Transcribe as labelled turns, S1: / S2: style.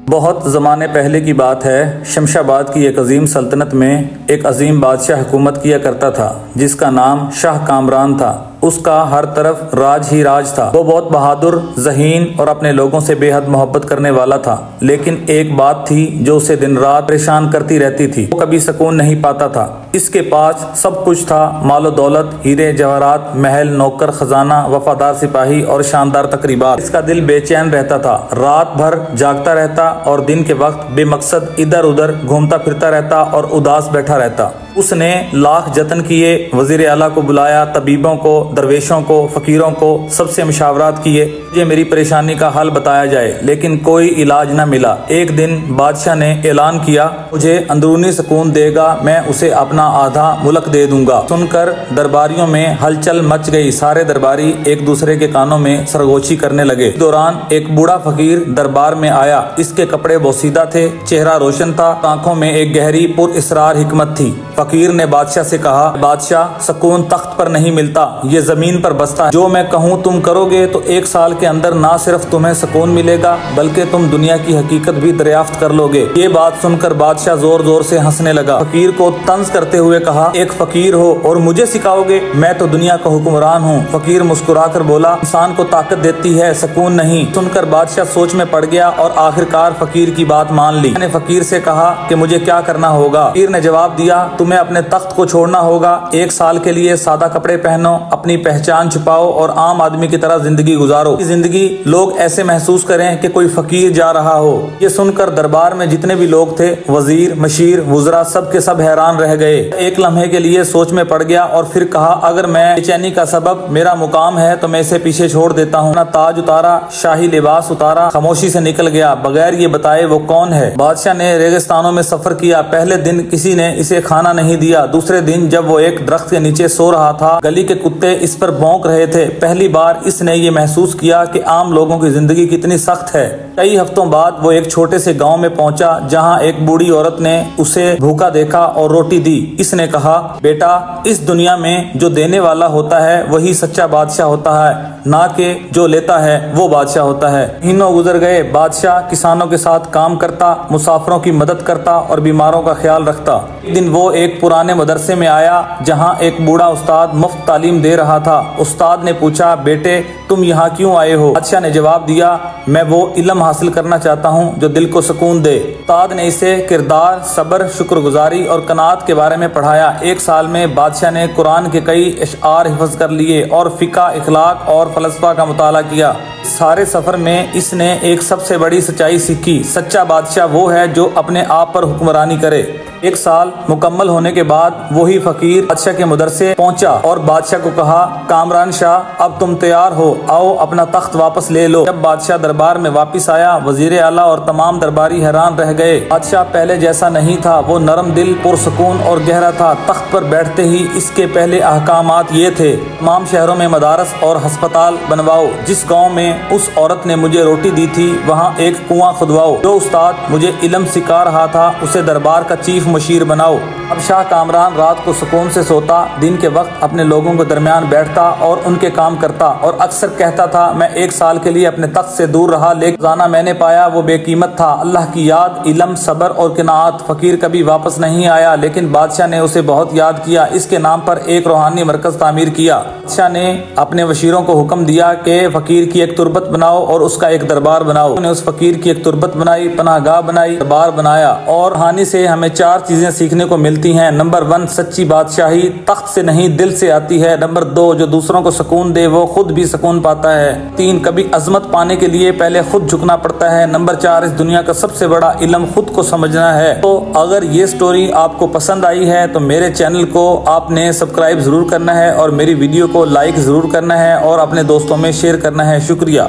S1: बहुत ज़माने पहले की बात है। शमशाबाद की एक अजीम सल्तनत में एक अजीम बादशाह हुकूमत किया करता था जिसका नाम शाह कामरान था। उसका हर तरफ राज ही राज था। वो बहुत बहादुर, ज़हीन और अपने लोगों से बेहद मोहब्बत करने वाला था। लेकिन एक बात थी जो उसे दिन रात परेशान करती रहती थी। वो कभी सुकून नहीं पाता था। इसके पास सब कुछ था, मालो दौलत, हीरे जवाहरात, महल, नौकर, खजाना, वफादार सिपाही और शानदार तकरीबात। इसका दिल बेचैन रहता था, रात भर जागता रहता और दिन के वक्त बेमकसद इधर उधर घूमता फिरता रहता और उदास बैठा रहता। उसने लाख जतन किए, वजीर आला को बुलाया, तबीबों को, दरवेशों को, फकीरों को, सबसे मशावरात किए मुझे मेरी परेशानी का हल बताया जाए, लेकिन कोई इलाज न मिला। एक दिन बादशाह ने ऐलान किया, मुझे अंदरूनी सुकून देगा मैं उसे अपना आधा मुल्क दे दूंगा। सुनकर दरबारियों में हलचल मच गई। सारे दरबारी एक दूसरे के कानों में सरगोशी करने लगे। इस दौरान एक बूढ़ा फकीर दरबार में आया। इसके कपड़े बोसीदा थे, चेहरा रोशन था, आंखों में एक गहरी पुरइसरार हिकमत थी। फकीर ने बादशाह से कहा, बादशाह, सुकून तख्त पर नहीं मिलता, ये जमीन पर बसता है। जो मैं कहूँ तुम करोगे तो एक साल के अंदर ना सिर्फ तुम्हें सुकून मिलेगा बल्कि तुम दुनिया की हकीकत भी दरियाफ्त कर लोगे। ये बात सुनकर बादशाह जोर जोर से हंसने लगा। फकीर को तंज करते हुए कहा, एक फकीर हो और मुझे सिखाओगे? मैं तो दुनिया का हुक्मरान हूँ। फकीर मुस्कुराकर बोला, इंसान को ताकत देती है, सुकून नहीं। सुनकर बादशाह सोच में पड़ गया और आखिरकार फकीर की बात मान ली। मैंने फकीर से कहा कि मुझे क्या करना होगा। फकीर ने जवाब दिया, तुम्हें अपने तख्त को छोड़ना होगा। एक साल के लिए सादा कपड़े पहनो, अपनी पहचान छुपाओ और आम आदमी की तरह जिंदगी गुजारो। जिंदगी लोग ऐसे महसूस करें कि कोई फकीर जा रहा हो। ये सुनकर दरबार में जितने भी लोग थे, वजीर, मशीर, वुजरा, सब के सब हैरान रह गए। एक लम्हे के लिए सोच में पड़ गया और फिर कहा, अगर मैं बेचैनी का सबब मेरा मुकाम है तो मैं इसे पीछे छोड़ देता हूँ। अपना ताज उतारा, शाही लिबास उतारा, खामोशी से निकल गया बगैर ये बताए वो कौन है। बादशाह ने रेगिस्तानों में सफर किया। पहले दिन किसी ने इसे खाना नहीं दिया। दूसरे दिन जब वो एक दरख्त के नीचे सो रहा था, गली के कुत्ते इस पर भौंक रहे थे। पहली बार इसने ये महसूस किया कि आम लोगों की जिंदगी कितनी सख्त है। कई हफ्तों बाद वो एक छोटे से गांव में पहुंचा जहां एक बूढ़ी औरत ने उसे भूखा देखा और रोटी दी। इसने कहा, बेटा, इस दुनिया में जो देने वाला होता है वही सच्चा बादशाह होता है, ना कि जो लेता है वो बादशाह होता है। महीनों गुजर गए। बादशाह किसानों के साथ काम करता, मुसाफिरों की मदद करता और बीमारों का ख्याल रखता। एक दिन वो एक पुराने मदरसे में आया जहां एक बूढ़ा उस्ताद मुफ्त तालीम दे रहा था। उस्ताद ने पूछा, बेटे, तुम यहाँ क्यों आए हो? बादशाह ने जवाब दिया, मैं वो इल्म हासिल करना चाहता हूँ जो दिल को सुकून दे। उस्ताद ने इसे किरदार, सब्र, शुक्रगुजारी और कनात के बारे में पढ़ाया। एक साल में बादशाह ने कुरान के कई अशआर हिफ्ज कर लिए और फिका, इखलाक और फलसफा का मुताला किया। सारे सफर में इसने एक सबसे बड़ी सच्चाई सीखी, सच्चा बादशाह वो है जो अपने आप पर हुक्मरानी करे। एक साल मुकम्मल होने के बाद वही फकीर बादशाह के मदरसे पहुंचा और बादशाह को कहा, कामरान शाह, अब तुम तैयार हो, आओ अपना तख्त वापस ले लो। जब बादशाह दरबार में वापस आया, वजीर आला और तमाम दरबारी हैरान रह गए। बादशाह पहले जैसा नहीं था। वो नरम दिल, पुरसुकून और गहरा था। तख्त पर बैठते ही इसके पहले अहकामात ये थे, तमाम शहरों में मदारस और अस्पताल बनवाओ। जिस गाँव में उस औरत ने मुझे रोटी दी थी वहाँ एक कुआं खुदवाओ। जो उस्ताद मुझे इल्म सिखा रहा था उसे दरबार का चीफ मशीर बनाओ। अब शाह कामरान रात को सुकून से सोता, दिन के वक्त अपने लोगों के दरमियान बैठता और उनके काम करता और अक्सर कहता था, मैं एक साल के लिए अपने तख्त से दूर रहा, लेकिन खजाना मैंने पाया वो बेकीमत था, अल्लाह की याद, इल्म, सब्र और किनात। फकीर कभी वापस नहीं आया, लेकिन बादशाह ने उसे बहुत याद किया। इसके नाम पर एक रूहानी मरकज तामीर किया। बादशाह ने अपने वशीरों को हुक्म दिया कि फकीर की एक तुरबत बनाओ और उसका एक दरबार बनाओ। उन्होंने उस फकीर की एक तुरबत बनाई, पनाहगाह बनाई, दरबार बनाया। और कहानी से हमें 4 चीजें सीखने को मिलती हैं। नंबर 1, सच्ची बादशाही तख्त से नहीं दिल से आती है। नंबर 2, जो दूसरों को सुकून दे वो खुद भी सुकून पाता है। 3, कभी अजमत पाने के लिए पहले खुद झुकना पड़ता है। नंबर 4, इस दुनिया का सबसे बड़ा इल्म खुद को समझना है। तो अगर ये स्टोरी आपको पसंद आई है तो मेरे चैनल को आपने सब्सक्राइब जरूर करना है और मेरी वीडियो को लाइक जरूर करना है और अपने दोस्तों में शेयर करना है। शुक्रिया।